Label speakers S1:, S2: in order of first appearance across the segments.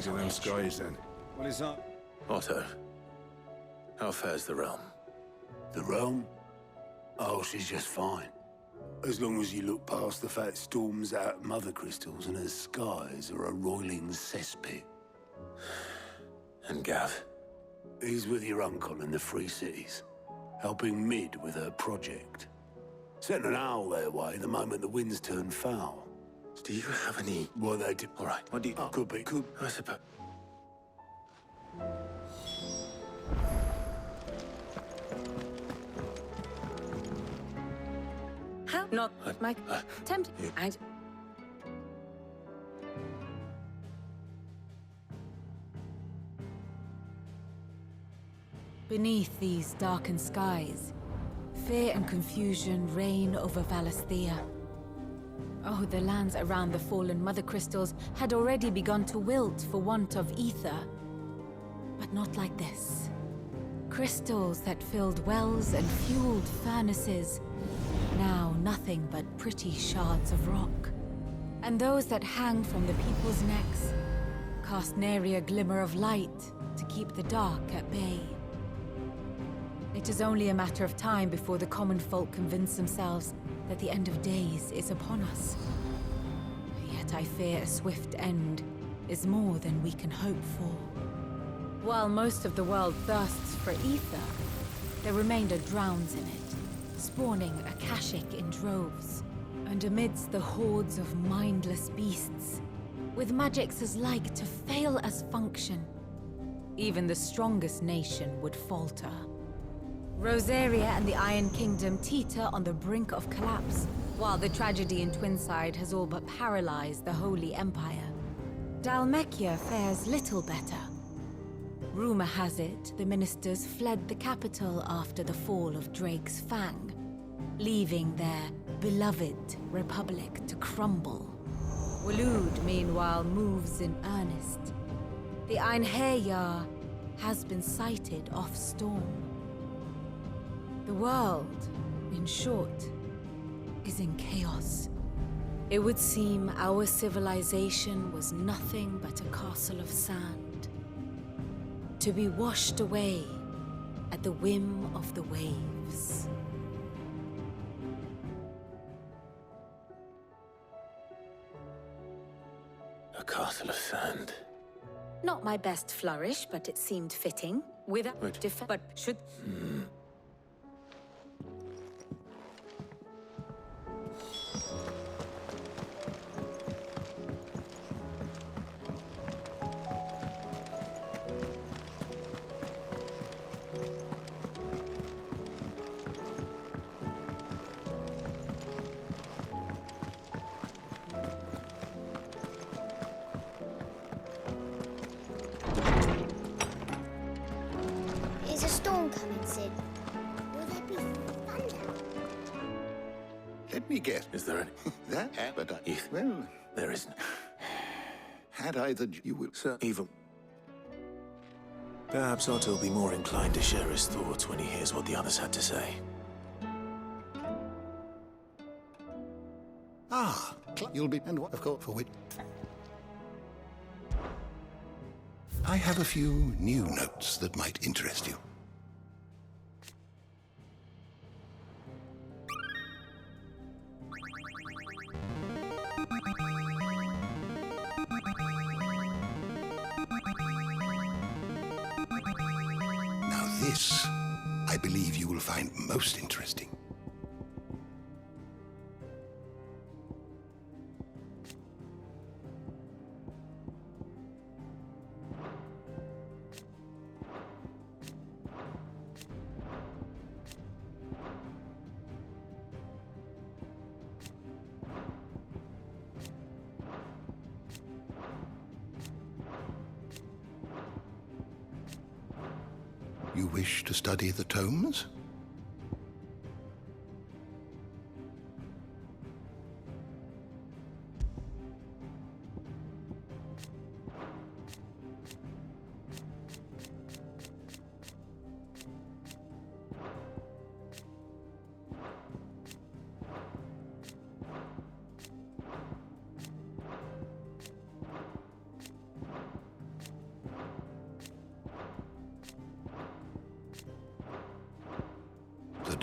S1: skies in them skies, then.
S2: What is up?
S3: Otto, how fares the realm?
S4: The realm? Oh, she's just fine. As long as you look past the fat storms out mother crystals and her skies are a roiling cesspit.
S3: And Gav?
S4: He's with your uncle in the Free Cities, helping Mid with her project. Sent an owl their way the moment the winds turn foul.
S3: Do you have any...
S4: Well, they do.
S3: All right, what do you...
S4: Oh, could be.
S3: I suppose...
S5: How? Not my... Tempt... I...
S6: Beneath these darkened skies, fear and confusion reign over Valisthea. Oh, the lands around the fallen Mother Crystals had already begun to wilt for want of ether. But not like this. Crystals that filled wells and fueled furnaces, now nothing but pretty shards of rock. And those that hang from the people's necks cast nary a glimmer of light to keep the dark at bay. It is only a matter of time before the common folk convince themselves that the end of days is upon us. Yet I fear a swift end is more than we can hope for. While most of the world thirsts for ether, the remainder drowns in it, spawning Akashic in droves. And amidst the hordes of mindless beasts, with magics as like to fail as function, even the strongest nation would falter. Rosaria and the Iron Kingdom teeter on the brink of collapse, while the tragedy in Twinside has all but paralyzed the Holy Empire. Dalmekia fares little better. Rumor has it the ministers fled the capital after the fall of Drake's Fang, leaving their beloved republic to crumble. Waloed, meanwhile, moves in earnest. The Einherjar has been sighted off-storm. The world, in short, is in chaos. It would seem our civilization was nothing but a castle of sand, to be washed away at the whim of the waves.
S3: A castle of sand.
S5: Not my best flourish, but it seemed fitting. Without
S3: Wait.
S5: but should...
S7: Is a storm coming, Sid? Will there be thunder?
S8: Let me guess.
S3: Is there any...
S8: That? But I...
S3: If-
S8: Well,
S3: There isn't.
S8: had I the... You will...
S3: Sir, even... Perhaps Otto will be more inclined to share his thoughts when he hears what the others had to say.
S8: Ah, you'll be... And what, of course, for which... I have a few new notes that might interest you. Now this, I believe you will find most interesting. You wish to study the tomes?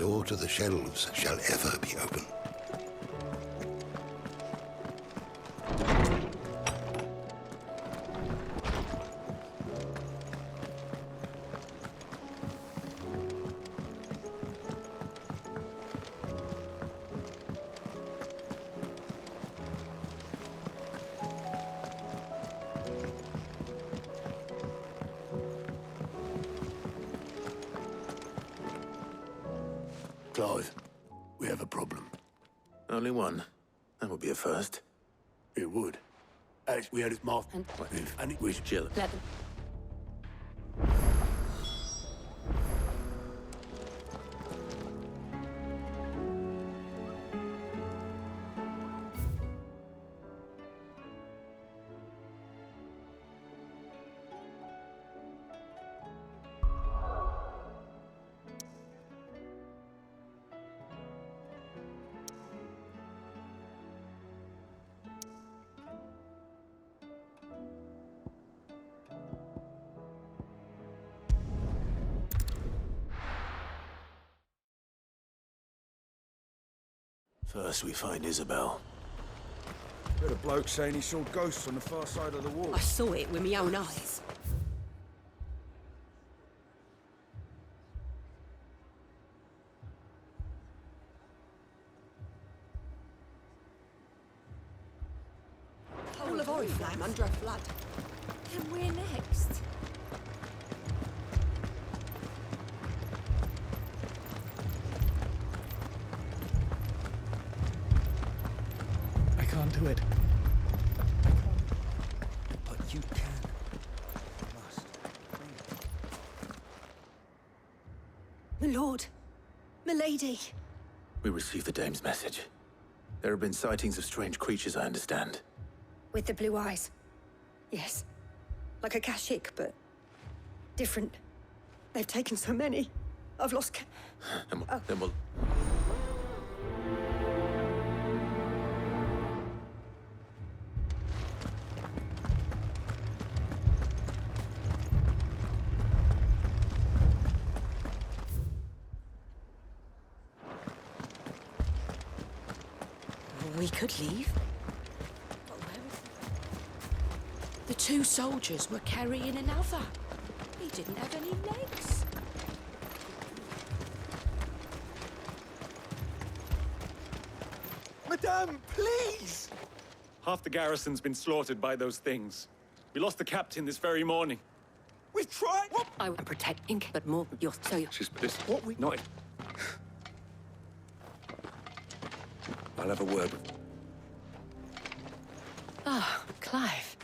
S8: door to the shelves shall ever be open.
S4: Clive, we have a problem.
S3: Only one. That would be a first.
S4: It would. Actually, we had it marked
S5: And-
S4: and it was
S3: Chill.
S5: Let them.
S3: First, we find Isabel.
S1: Heard a bloke saying he saw ghosts on the far side of the wall.
S2: I saw it with my own eyes. Whole of Oriflamme under a flood.
S6: And where next?
S1: I can't do it. I can't. But you can. You must.
S2: My lord, my lady.
S3: We received the dame's message. There have been sightings of strange creatures, I understand.
S2: With the blue eyes. Yes. Like a Kashik, but different. They've taken so many. I've lost
S3: Then we'll...
S2: We could leave. But where is he? The two soldiers were carrying another. He didn't have any legs.
S9: Madame, please! Half the garrison's been slaughtered by those things. We lost the captain this very morning. We've tried. What?
S2: I am protecting, but more than yours. So
S9: She's this. What we not. I'll have a word with.
S2: Ah, Clive.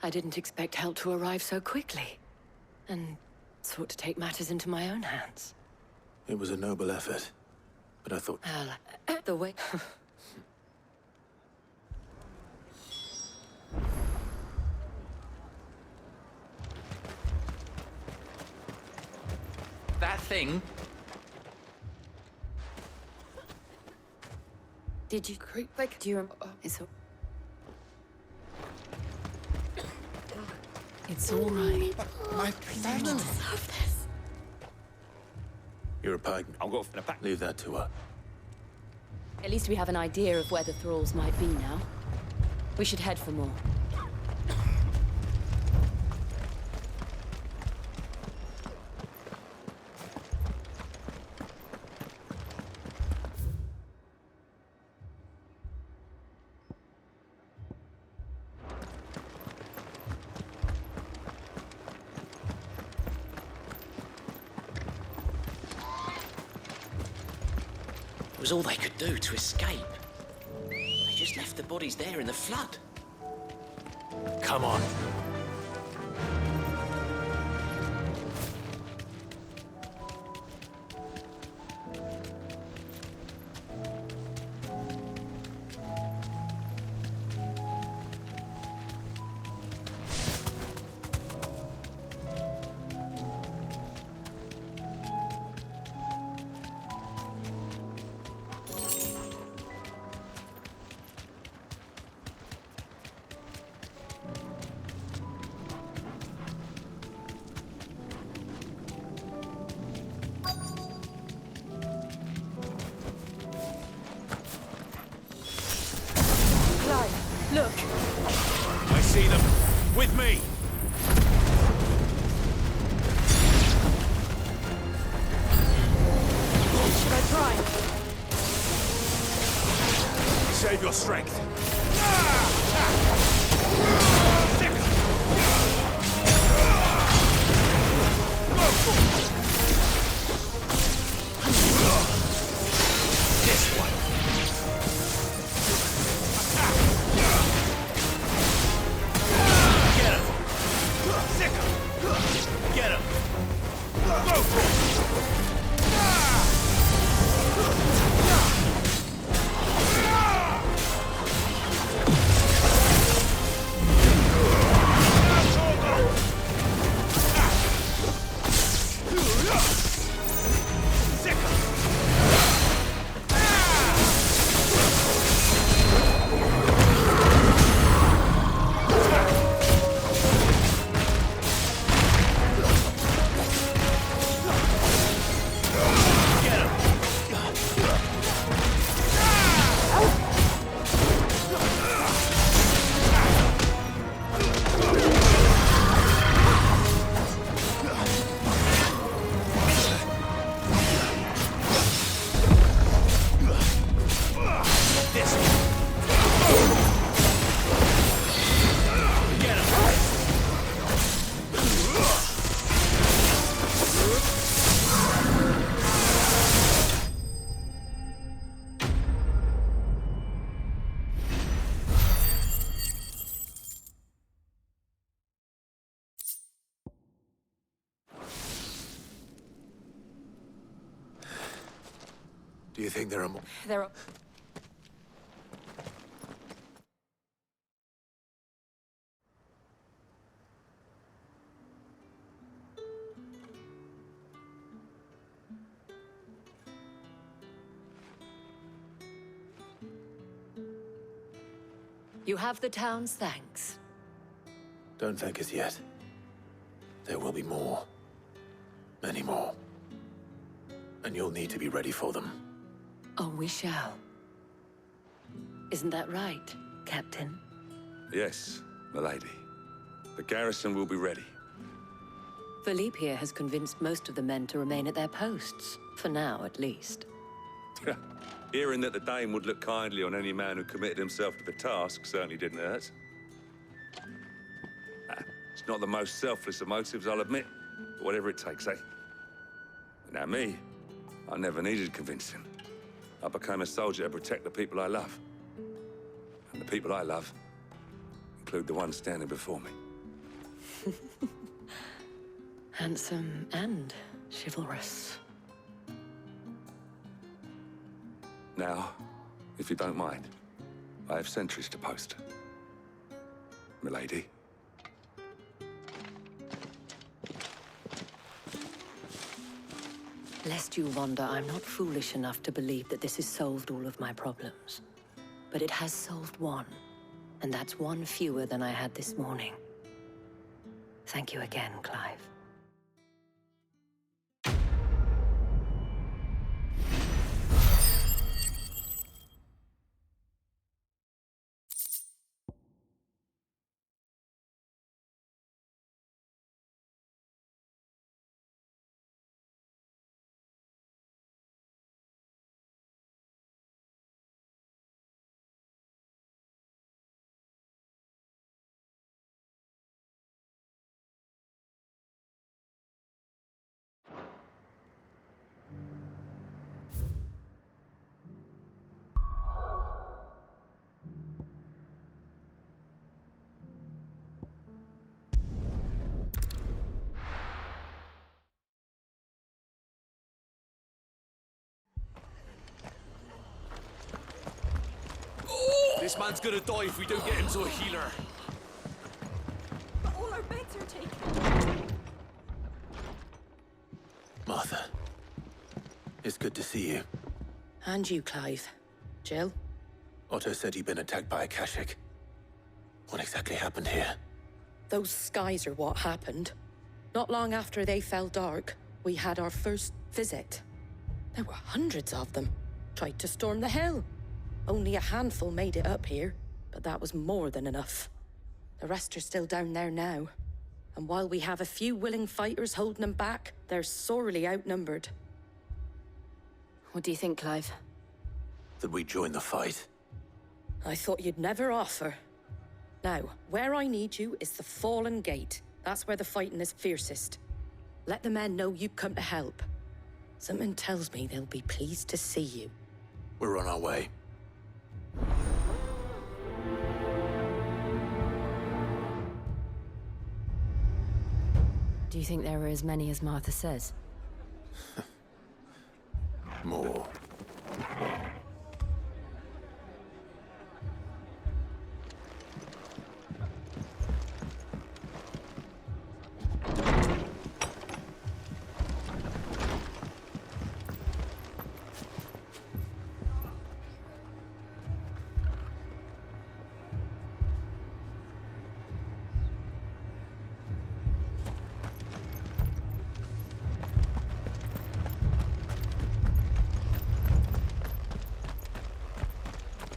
S2: I didn't expect help to arrive so quickly. And sought to take matters into my own hands.
S3: It was a noble effort. But I thought...
S2: Well, the way...
S10: That thing?
S2: Did you creep like? Do you remember? It's all...
S6: It's all right.
S1: My family.
S2: Deserve this.
S3: You're a pike.
S9: I'll go for the back.
S3: Leave that to her.
S6: At least we have an idea of where the thralls might be now. We should head for more.
S10: It was all they could do to escape. They just left the bodies there in the flood.
S3: Come on. With me!
S2: Should I try?
S3: Save your strength. This one. Get him. Sick him. Get him. Go for it. Do you think there are more?
S2: There are...
S11: You have the town's thanks.
S3: Don't thank us yet. There will be more. Many more. And you'll need to be ready for them.
S11: Oh, we shall. Isn't that right, Captain?
S12: Yes, milady. The garrison will be ready.
S11: Philippe here has convinced most of the men to remain at their posts. For now, at least.
S12: Hearing that the Dame would look kindly on any man who committed himself to the task certainly didn't hurt. It's not the most selfless of motives, I'll admit. But whatever it takes, eh? Now me, I never needed convincing. I became a soldier to protect the people I love. And the people I love include the ones standing before me.
S11: Handsome and chivalrous.
S12: Now, if you don't mind, I have sentries to post. Milady.
S11: Lest you wonder, I'm not foolish enough to believe that this has solved all of my problems. But it has solved one, and that's one fewer than I had this morning. Thank you again, Clive.
S3: This man's gonna die if we don't get him to a healer.
S2: But all our beds are taken.
S3: Martha, it's good to see you.
S2: And you, Clive. Jill?
S3: Otto said you'd been attacked by a Kashik. What exactly happened here?
S2: Those skies are what happened. Not long after they fell dark, we had our first visit. There were hundreds of them. Tried to storm the hill. Only a handful made it up here, but that was more than enough. The rest are still down there now. And while we have a few willing fighters holding them back, they're sorely outnumbered.
S11: What do you think, Clive?
S3: That we join the fight.
S2: I thought you'd never offer. Now, where I need you is the Fallen Gate. That's where the fighting is fiercest. Let the men know you've come to help. Something tells me they'll be pleased to see you.
S3: We're on our way.
S11: Do you think there are as many as Martha says?
S3: More.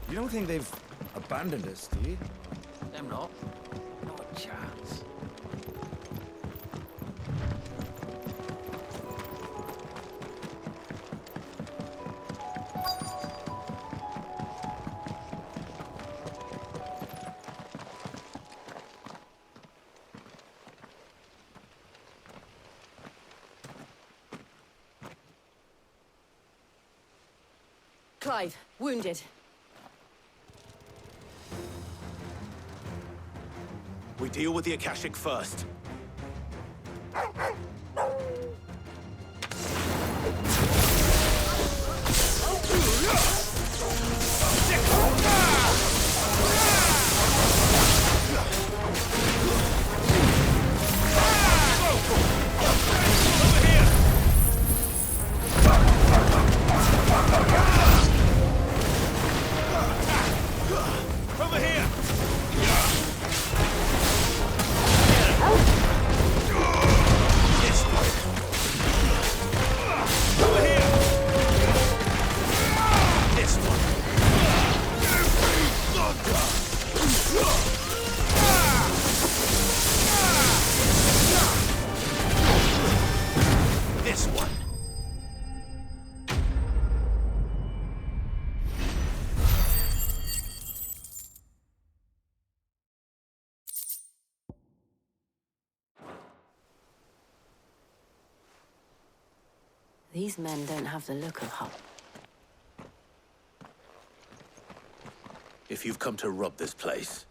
S1: You don't think they've abandoned us, do you?
S10: Them not. Not a chance.
S11: Clive, wounded.
S3: We deal with the Akashic first.
S11: These men don't have the look of Hull.
S3: If you've come to rob this place,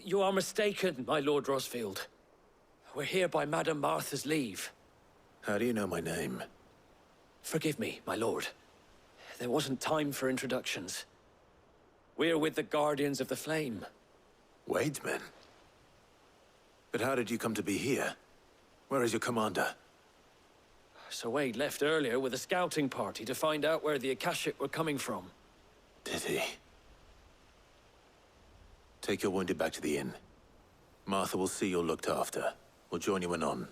S10: You are mistaken, my Lord Rosfield. We're here by Madame Martha's leave.
S3: how do you know my name?
S10: Forgive me, my lord. There wasn't time for introductions. We're with the Guardians of the Flame.
S3: Wade's men? But how did you come to be here? Where is your commander?
S10: Sir Wade left earlier with a scouting party to find out where the Akashic were coming from.
S3: Did he? Take your wounded back to the inn. Martha will see you're looked after. We'll join you anon.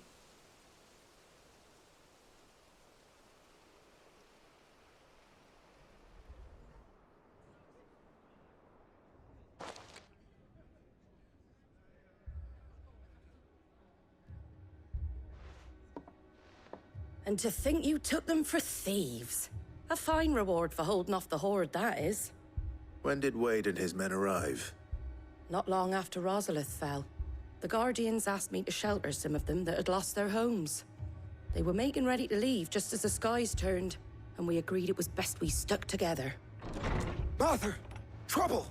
S2: And to think you took them for thieves. A fine reward for holding off the horde, that is.
S3: When did Wade and his men arrive?
S2: Not long after Rosalith fell. The Guardians asked me to shelter some of them that had lost their homes. They were making ready to leave just as the skies turned, and we agreed it was best we stuck together.
S13: Martha! Trouble!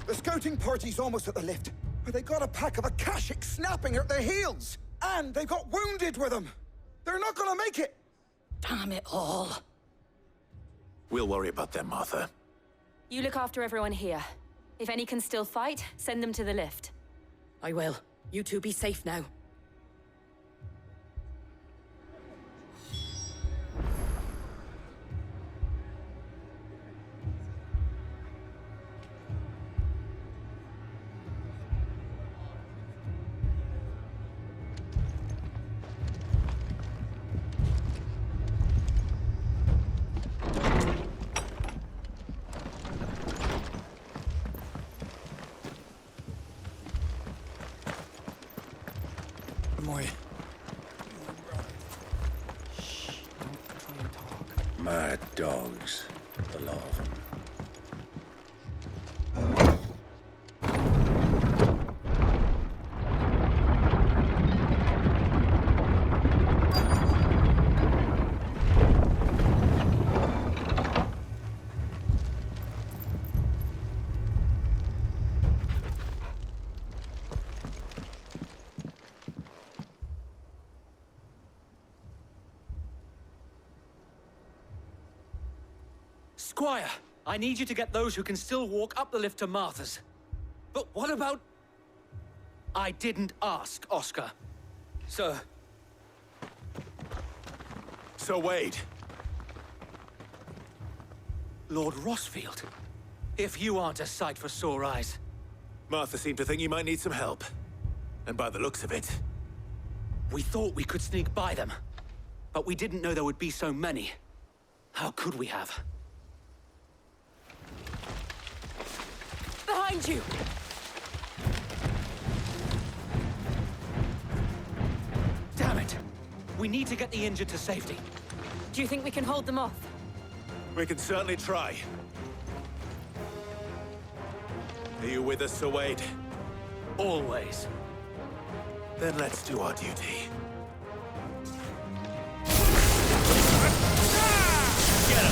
S13: The scouting party's almost at the lift, but they got a pack of Akashic snapping at their heels! And they got wounded with them! They're not gonna make it!
S2: Damn it all.
S3: We'll worry about them, Martha.
S6: You look after everyone here. If any can still fight, send them to the lift.
S2: I will. You two be safe now.
S1: My...
S3: Mad dogs. A lot of them.
S1: Squire, I need you to get those who can still walk up the lift to Martha's. But what about... I didn't ask, Oscar. Sir.
S3: Sir Wade.
S1: Lord Rossfield. If you aren't a sight for sore eyes.
S3: Martha seemed to think you might need some help. And by the looks of it...
S1: We thought we could sneak by them. But we didn't know there would be so many. How could we have?
S2: Behind you!
S1: Damn it! We need to get the injured to safety.
S2: Do you think we can hold them off?
S3: We can certainly try. Are you with us, Sir Wade?
S1: Always.
S3: Then let's do our duty.
S1: Get him!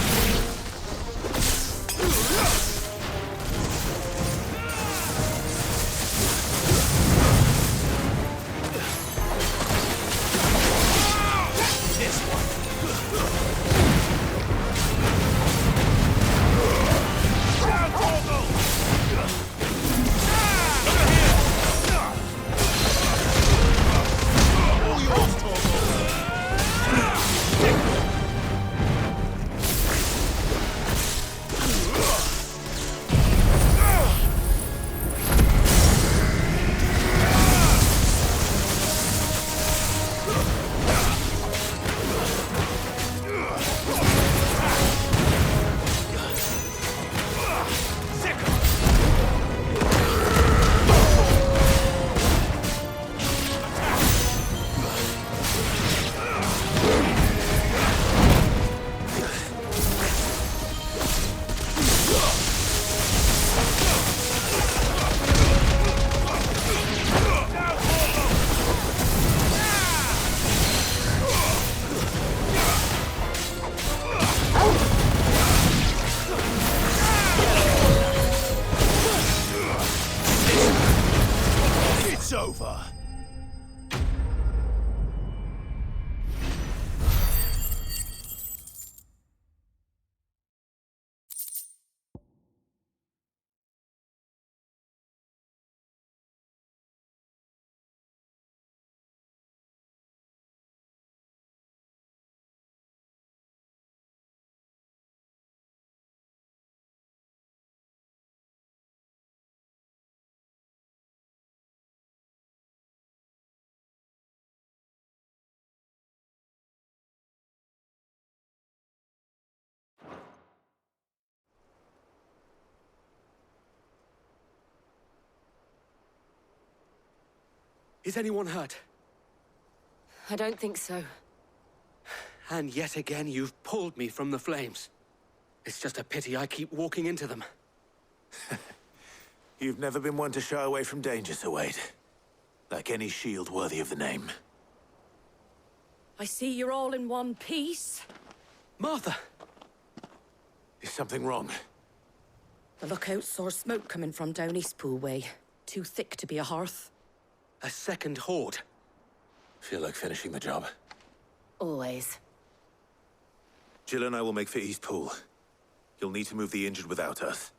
S3: It's over.
S1: Is anyone hurt?
S2: I don't think so.
S1: And yet again, you've pulled me from the flames. It's just a pity I keep walking into them.
S3: You've never been one to shy away from danger, Sir Wade. Like any shield worthy of the name.
S2: I see you're all in one piece.
S1: Martha!
S3: Is something wrong?
S2: The lookout saw smoke coming from down Eastpool way. Too thick to be a hearth.
S1: A second horde.
S3: Feel like finishing the job?
S2: Always.
S3: Jill and I will make for Eastpool. You'll need to move the injured without us.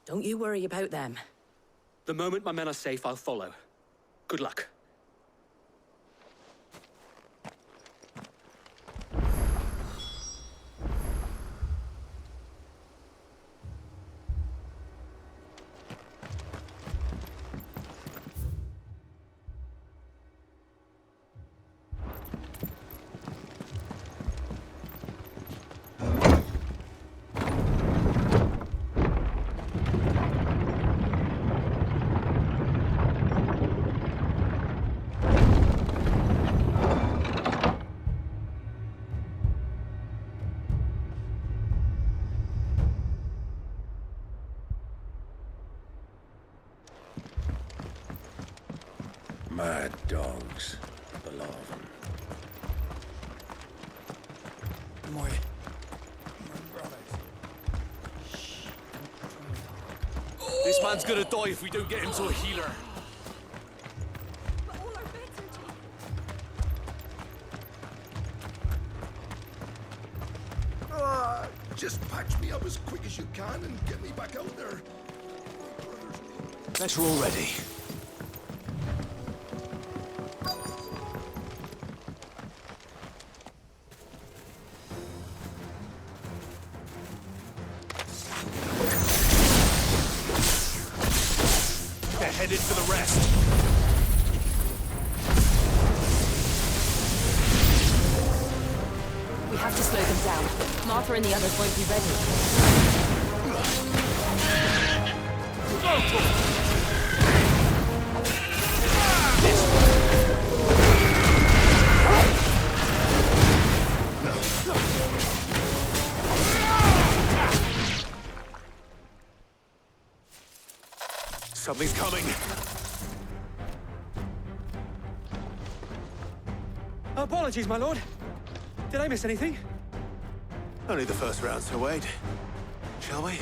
S2: Don't you worry about them.
S1: The moment my men are safe, I'll follow. Good luck.
S3: Mad dogs. A lot of them.
S14: This man's gonna die if we don't get him to a healer.
S8: Just patch me up as quick as you can and get me back out there.
S14: Better already. They're headed for the rest.
S6: We have to slow them down. Martha and the others won't be ready.
S14: Something's coming.
S1: Apologies, my lord. Did I miss anything?
S3: Only the first round, so wait. Shall we?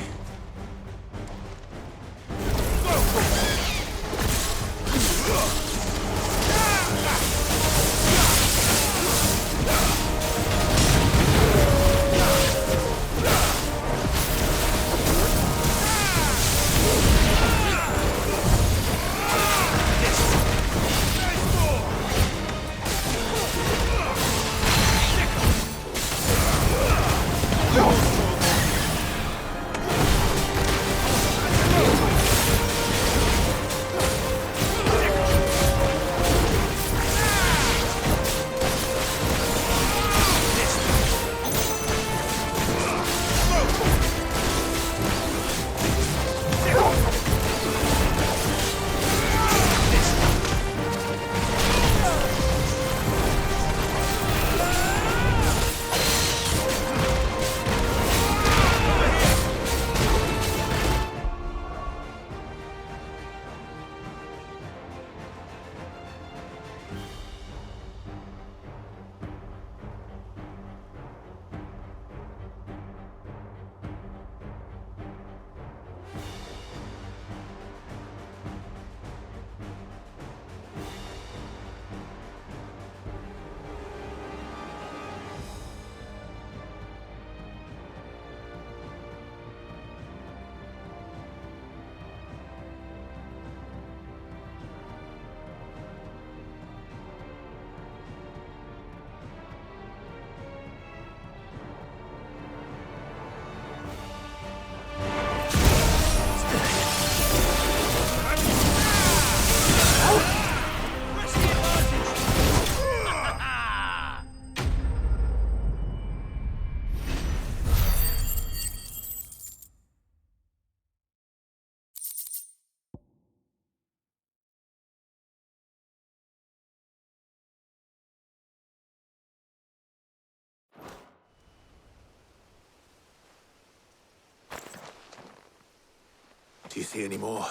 S3: Do you see any more?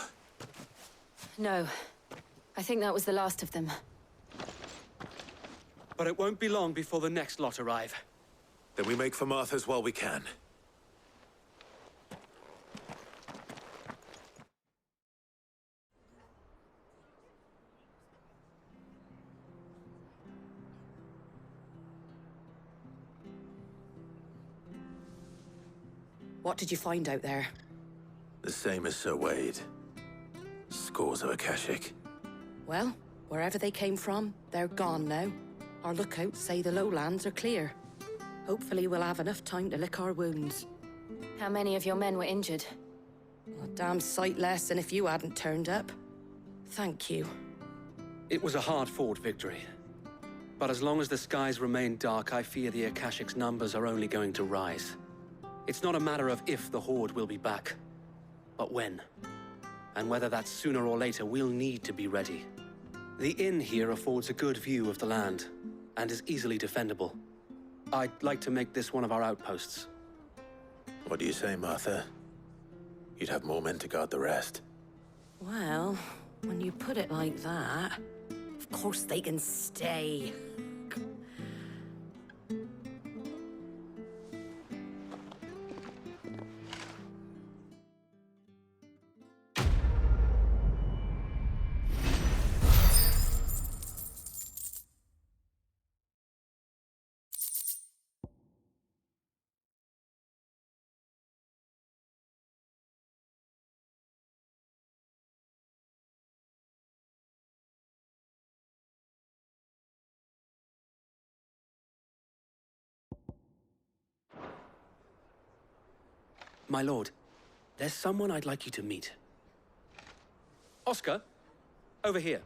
S6: No. I think that was the last of them.
S1: But it won't be long before the next lot arrive.
S3: Then we make for Martha's while we can.
S2: What did you find out there?
S3: The same as Sir Wade. Scores of Akashic.
S2: Well, wherever they came from, they're gone now. Our lookouts say the lowlands are clear. Hopefully we'll have enough time to lick our wounds.
S6: How many of your men were injured?
S2: A damn sight less than if you hadn't turned up. Thank you.
S1: It was a hard-fought victory. But as long as the skies remain dark, I fear the Akashic's numbers are only going to rise. It's not a matter of if the Horde will be back, but when. And whether that's sooner or later, we'll need to be ready. The inn here affords a good view of the land, and is easily defendable. I'd like to make this one of our outposts.
S3: What do you say, Martha? You'd have more men to guard the rest.
S2: Well, when you put it like that... Of course they can stay.
S1: My lord, there's someone I'd like you to meet. Oscar, over here.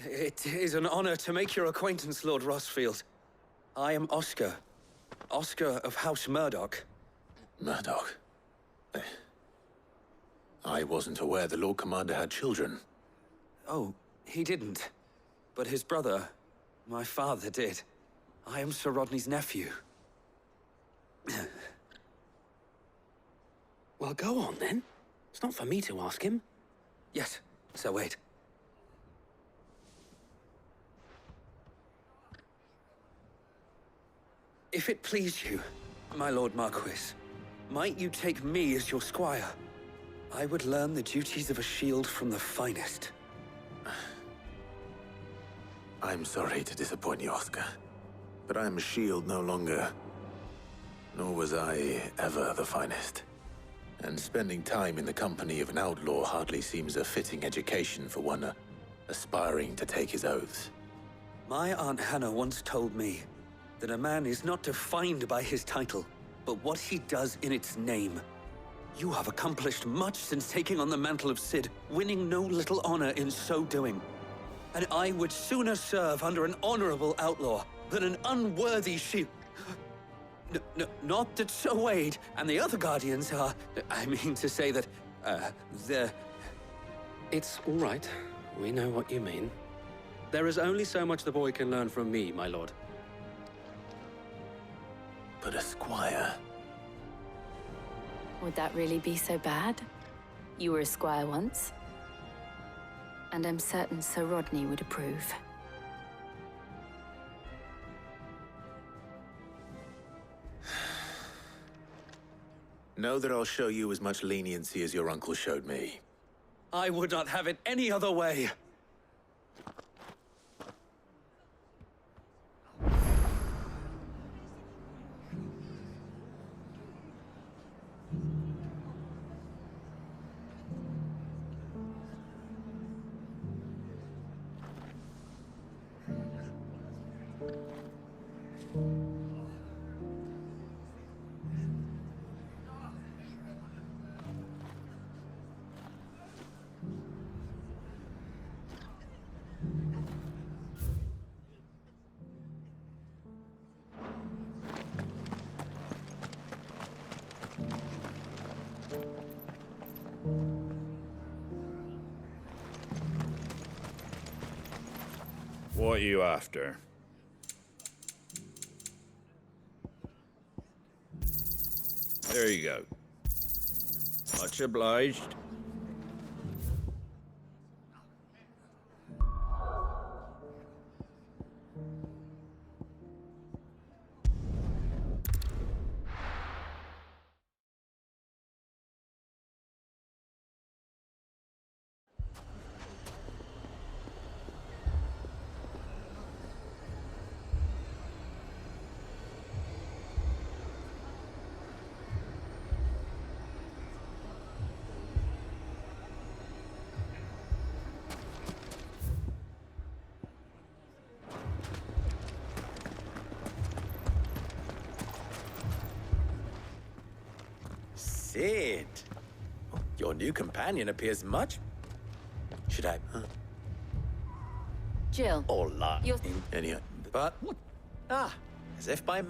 S10: It is an honor to make your acquaintance, Lord Rossfield. I am Oscar. Oscar of House Murdoch.
S3: Murdoch? I wasn't aware the Lord Commander had children.
S10: Oh, he didn't. But his brother, my father, did. I am Sir Rodney's nephew.
S1: Well, go on, then. It's not for me to ask him.
S10: Yes, Sir Wade. If it please you, my Lord Marquis, might you take me as your squire? I would learn the duties of a shield from the finest.
S3: I'm sorry to disappoint you, Oscar, but I'm a shield no longer. Nor was I ever the finest. And spending time in the company of an outlaw hardly seems a fitting education for one aspiring to take his oaths.
S10: My Aunt Hannah once told me that a man is not defined by his title, but what he does in its name. You have accomplished much since taking on the mantle of Cid, winning no little honor in so doing. And I would sooner serve under an honorable outlaw than an unworthy shield. Not that Sir Wade and the other Guardians are... I mean to say that, they're...
S1: It's all right. We know what you mean. There is only so much the boy can learn from me, my lord.
S3: But a squire...
S15: Would that really be so bad? You were a squire once. And I'm certain Sir Rodney would approve.
S3: Know that I'll show you as much leniency as your uncle showed me.
S10: I would not have it any other way.
S16: What are you after? There you go. Much obliged.
S17: Cid! Your new companion appears much... Should I...
S15: Jill.
S17: Or lie.
S3: Any...
S17: But... Ah, as if by...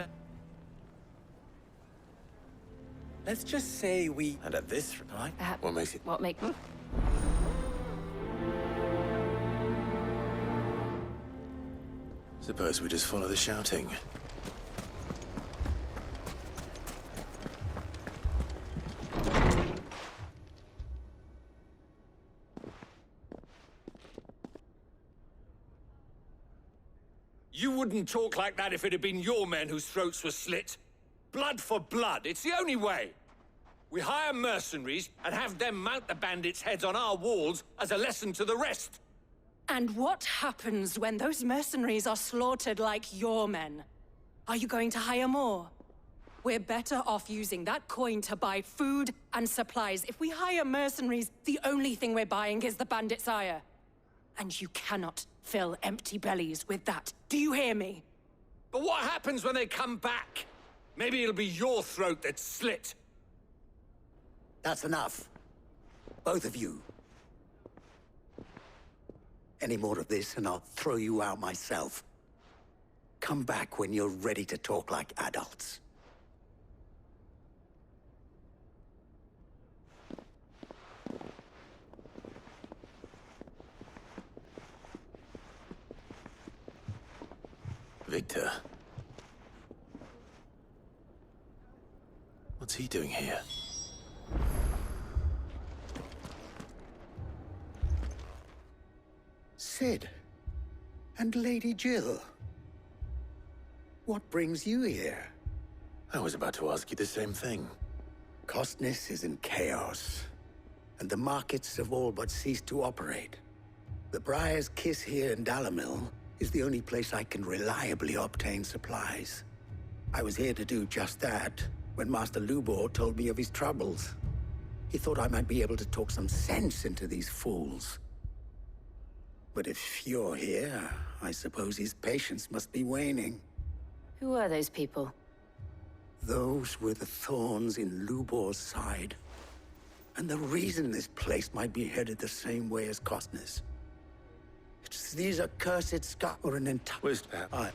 S17: Let's just say we... And at this... Right?
S3: What makes it...
S15: What makes...
S3: Suppose we just follow the shouting.
S18: You wouldn't talk like that if it had been your men whose throats were slit. Blood for blood, it's the only way. We hire mercenaries and have them mount the bandits' heads on our walls as a lesson to the rest.
S2: And what happens when those mercenaries are slaughtered like your men? Are you going to hire more? We're better off using that coin to buy food and supplies. If we hire mercenaries, the only thing we're buying is the bandits' ire. And you cannot fill empty bellies with that. Do you hear me?
S18: But what happens when they come back? Maybe it'll be your throat that's slit.
S19: That's enough. Both of you. Any more of this and I'll throw you out myself. Come back when you're ready to talk like adults.
S3: Victor. What's he doing here?
S19: Sid. And Lady Jill. What brings you here?
S3: I was about to ask you the same thing.
S19: Costness is in chaos, and the markets have all but ceased to operate. The Briar's Kiss here in Dalamil is the only place I can reliably obtain supplies. I was here to do just that when Master Lubor told me of his troubles. He thought I might be able to talk some sense into these fools. But if you're here, I suppose his patience must be waning.
S15: Who are those people?
S19: Those were the thorns in Lubor's side. And the reason this place might be headed the same way as Costness. It's these accursed scum or an entire...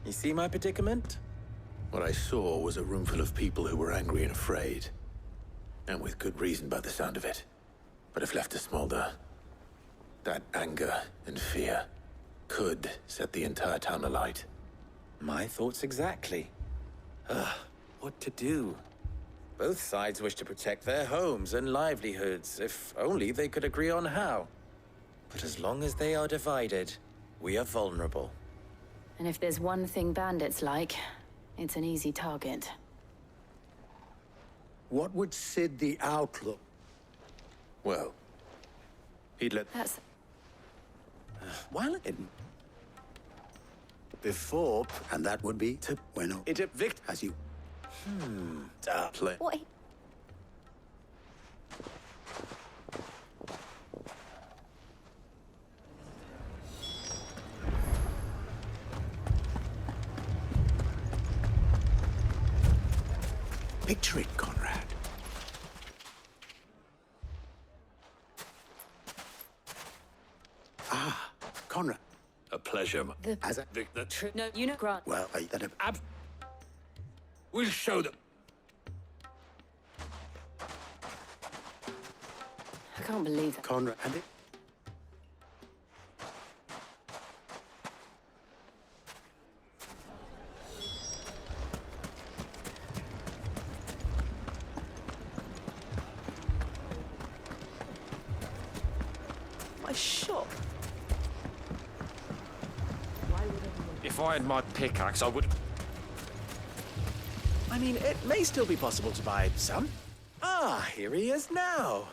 S17: You see my predicament?
S3: What I saw was a room full of people who were angry and afraid. And with good reason by the sound of it. But if left to smolder, that anger and fear could set the entire town alight.
S17: My thoughts exactly. What to do? Both sides wish to protect their homes and livelihoods, if only they could agree on how. But as long as they are divided, we are vulnerable.
S15: And if there's one thing bandits like, it's an easy target.
S19: What would Sid the Outlaw?
S3: Well, he'd let...
S15: That's...
S19: While in... Before, and that would be to bueno.
S17: It Vic
S19: As you...
S3: play.
S7: What?
S19: Picture it, Conrad. Ah, Conrad.
S14: A pleasure.
S19: As a...
S15: No, you know, Grant.
S19: Well,
S18: We'll show them.
S15: I can't believe it.
S19: Conrad, and it...
S17: My shop.
S14: If I had my pickaxe, I would...
S17: I mean, it may still be possible to buy some. Ah, here he is now.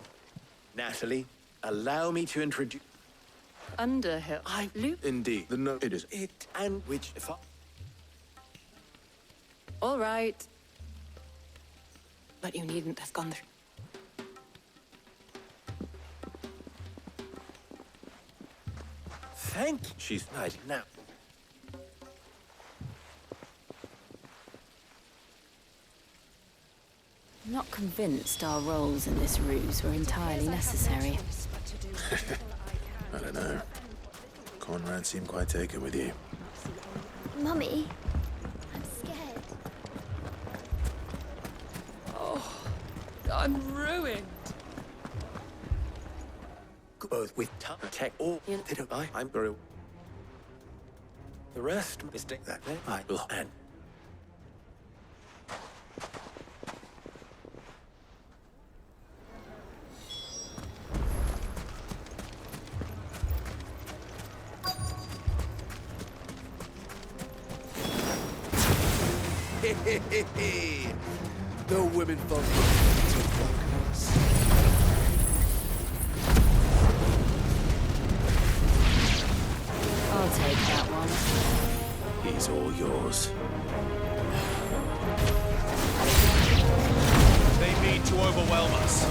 S17: Natalie, allow me to introduce...
S15: Underhill.
S3: Indeed, the note it is.
S17: It and which... If I...
S15: All right. But you needn't have gone through.
S17: Thank you. She's right now.
S15: I'm not convinced our roles in this ruse were entirely necessary.
S3: I don't know. Conrad seemed quite taken with you.
S7: Mummy, I'm scared.
S2: Oh, I'm ruined.
S17: Both with tech or they don't buy. I'm very... The rest mistake that way. I will and...
S19: The women folk.
S15: I'll take that one.
S3: He's all yours.
S14: They mean to overwhelm us.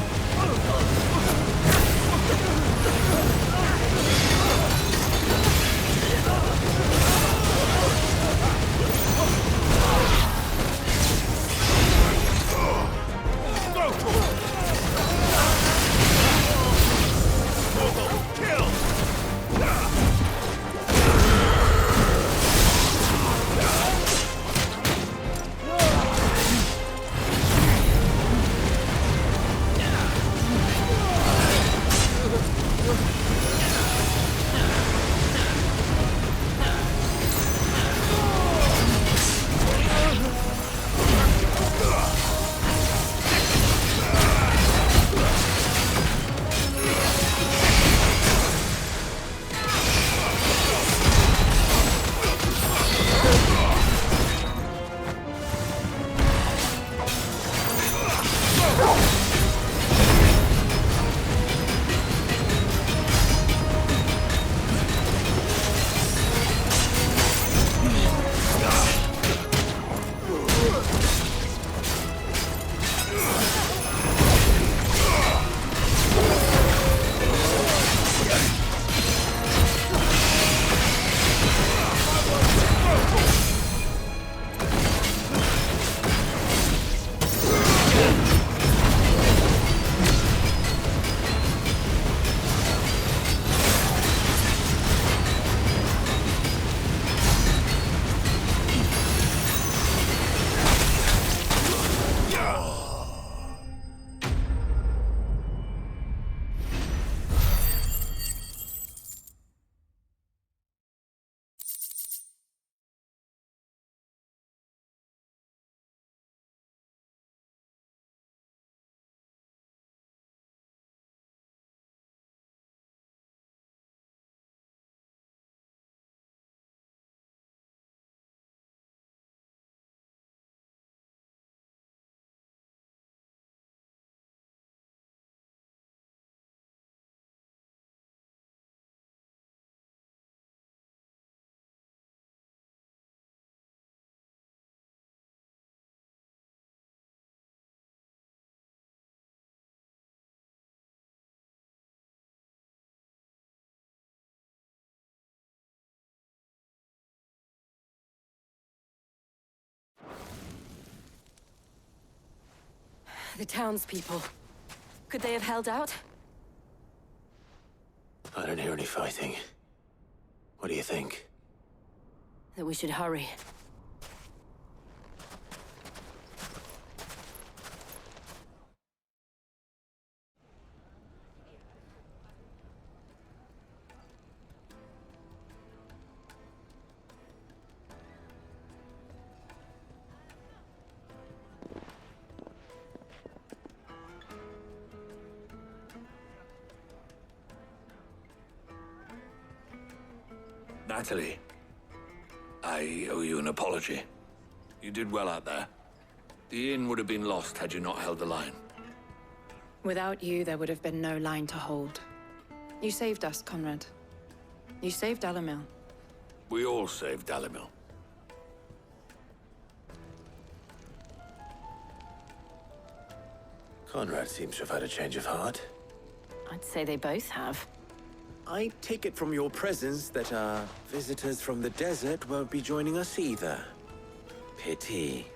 S15: The townspeople. Could they have held out?
S3: I don't hear any fighting. What do you think?
S15: That we should hurry.
S18: Natalie, I owe you an apology. You did well out there. The inn would have been lost had you not held the line.
S20: Without you, there would have been no line to hold. You saved us, Conrad. You saved Dalamil.
S18: We all saved Dalamil.
S3: Conrad seems to have had a change of heart.
S15: I'd say they both have.
S17: I take it from your presence that our visitors from the desert won't be joining us either. Pity.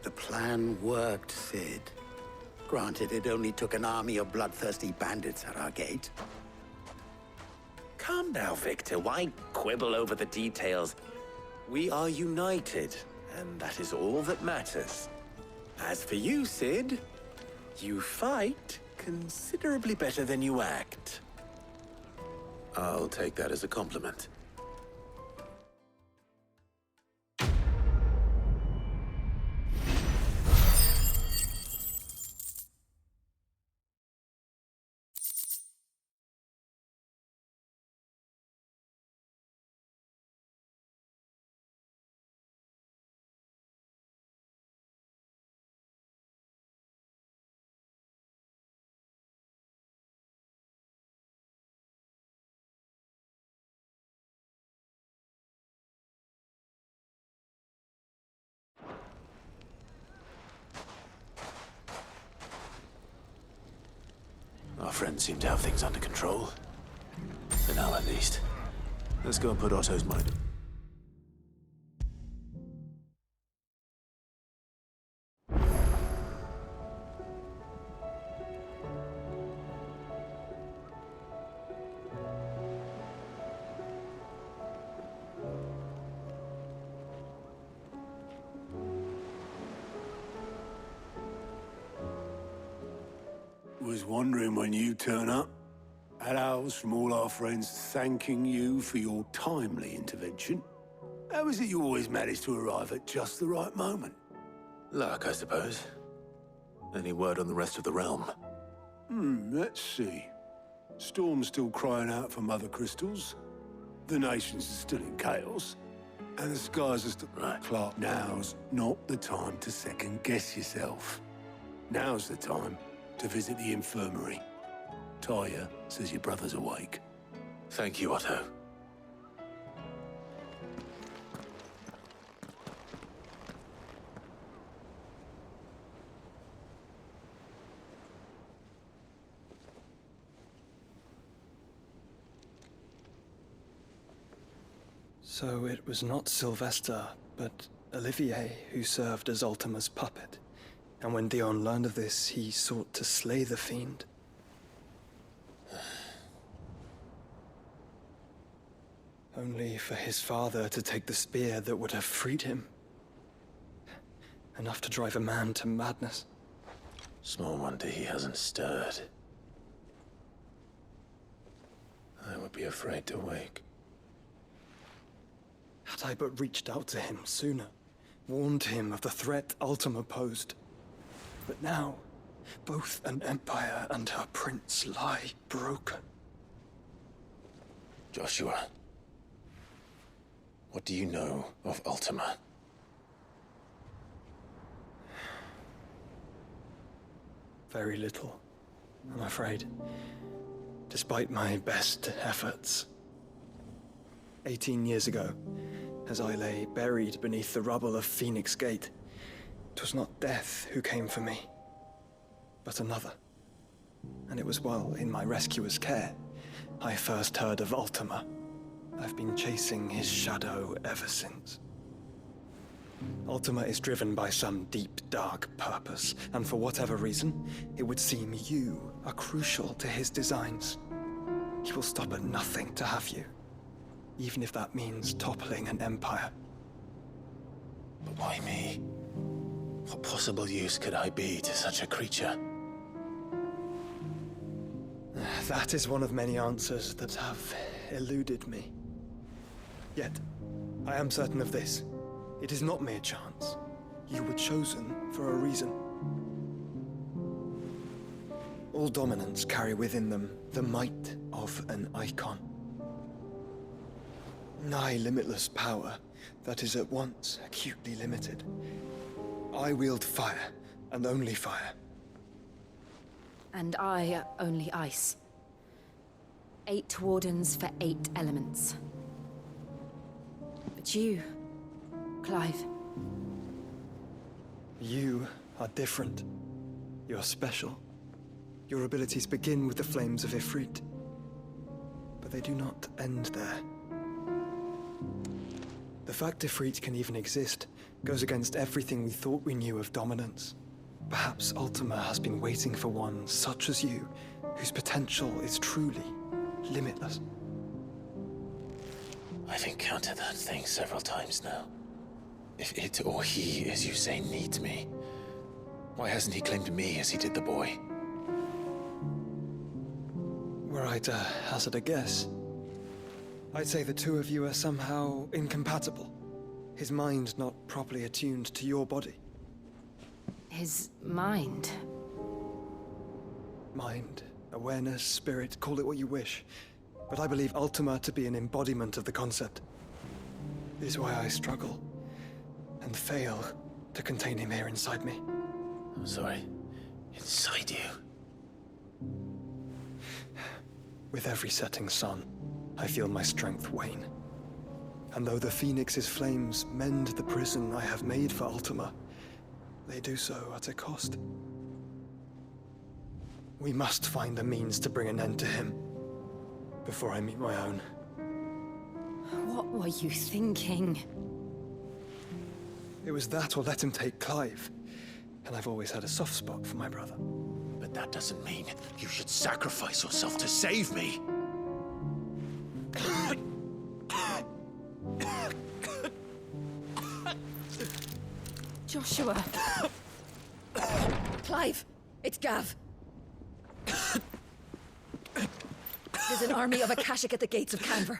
S19: The plan worked, Sid. Granted, it only took an army of bloodthirsty bandits at our gate.
S17: Calm now, Victor. Why quibble over the details? We are united, and that is all that matters. As for you, Sid, you fight considerably better than you act.
S3: I'll take that as a compliment. Our friends seem to have things under control. For now, at least. Let's go and put Otto's mind.
S4: Was wondering when you turn up. Had owls from all our friends thanking you for your timely intervention. How is it you always manage to arrive at just the right moment?
S3: Luck, I suppose. Any word on the rest of the realm?
S4: Let's see. Storm's still crying out for mother crystals. The nations are still in chaos. And the skies are still...
S3: Right.
S4: Clark, now's not the time to second-guess yourself. Now's the time to visit the infirmary. Taya says your brother's awake.
S3: Thank you, Otto.
S21: So it was not Sylvester, but Olivier who served as Ultima's puppet. And when Dion learned of this, he sought to slay the fiend. Only for his father to take the spear that would have freed him. Enough to drive a man to madness.
S3: Small wonder he hasn't stirred. I would be afraid to wake.
S21: Had I but reached out to him sooner, warned him of the threat Ultima posed. But now, both an empire and her prince lie broken.
S3: Joshua, what do you know of Ultima?
S21: Very little, I'm afraid. Despite my best efforts. 18 years ago, as I lay buried beneath the rubble of Phoenix Gate, 'twas not death who came for me, but another. And it was while in my rescuer's care I first heard of Ultima. I've been chasing his shadow ever since. Ultima is driven by some deep, dark purpose, and for whatever reason, it would seem you are crucial to his designs. He will stop at nothing to have you, even if that means toppling an empire.
S3: But why me? What possible use could I be to such a creature?
S21: That is one of many answers that have eluded me. Yet, I am certain of this. It is not mere chance. You were chosen for a reason. All dominants carry within them the might of an icon. Nigh limitless power that is at once acutely limited. I wield fire, and only fire.
S6: And I only ice. 8 wardens for 8 elements. But you, Clive.
S21: You are different. You're special. Your abilities begin with the flames of Ifrit. But they do not end there. The fact Ifrit can even exist goes against everything we thought we knew of dominance. Perhaps Ultima has been waiting for one such as you, whose potential is truly limitless.
S3: I've encountered that thing several times now. If it or he, as you say, needs me, why hasn't he claimed me as he did the boy?
S21: Were I to hazard a guess, I'd say the two of you are somehow incompatible. His mind not properly attuned to your body.
S6: His mind?
S21: Mind, awareness, spirit, call it what you wish. But I believe Ultima to be an embodiment of the concept. This is why I struggle and fail to contain him here inside me.
S3: I'm sorry. Inside you?
S21: With every setting sun, I feel my strength wane. And though the Phoenix's flames mend the prison I have made for Ultima, they do so at a cost. We must find a means to bring an end to him before I meet my own.
S6: What were you thinking?
S21: It was that or let him take Clive. And I've always had a soft spot for my brother.
S3: But that doesn't mean you should sacrifice yourself to save me.
S2: Joshua. Clive, it's Gav. There's an army of Akashic at the gates of Canver.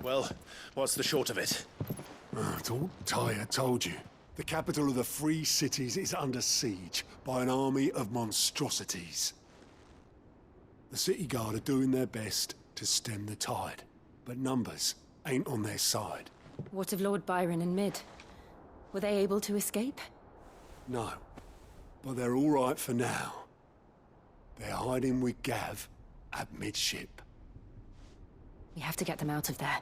S3: Well, what's the short of it?
S4: It's all Tyre told you. The capital of the Free Cities is under siege by an army of monstrosities. The City Guard are doing their best to stem the tide, but numbers ain't on their side.
S6: What of Lord Byron and Mid? Were they able to escape?
S4: No, but they're all right for now. They're hiding with Gav at midship.
S6: We have to get them out of there.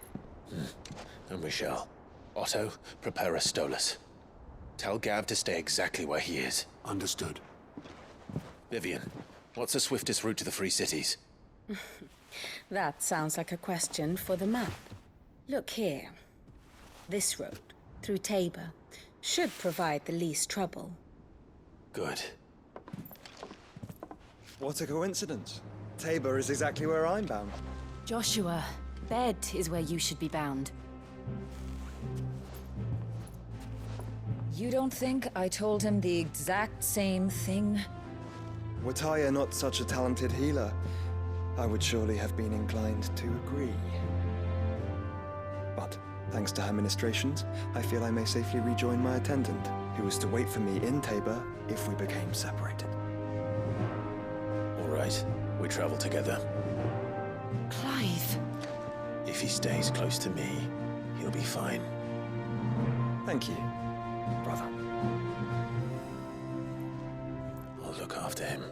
S3: And we shall. Otto, prepare a Stolas. Tell Gav to stay exactly where he is.
S4: Understood.
S3: Vivian, what's the swiftest route to the Free Cities?
S6: That sounds like a question for the map. Look here. This road, through Tabor, should provide the least trouble.
S3: Good.
S21: What a coincidence. Tabor is exactly where I'm bound.
S6: Joshua, bed is where you should be bound.
S5: You don't think I told him the exact same thing?
S21: Were Tyre not such a talented healer, I would surely have been inclined to agree. But, thanks to her ministrations, I feel I may safely rejoin my attendant, who was to wait for me in Tabor if we became separated.
S3: All right, we travel together.
S6: Clive!
S3: If he stays close to me, he'll be fine.
S21: Thank you, brother.
S3: I'll look after him.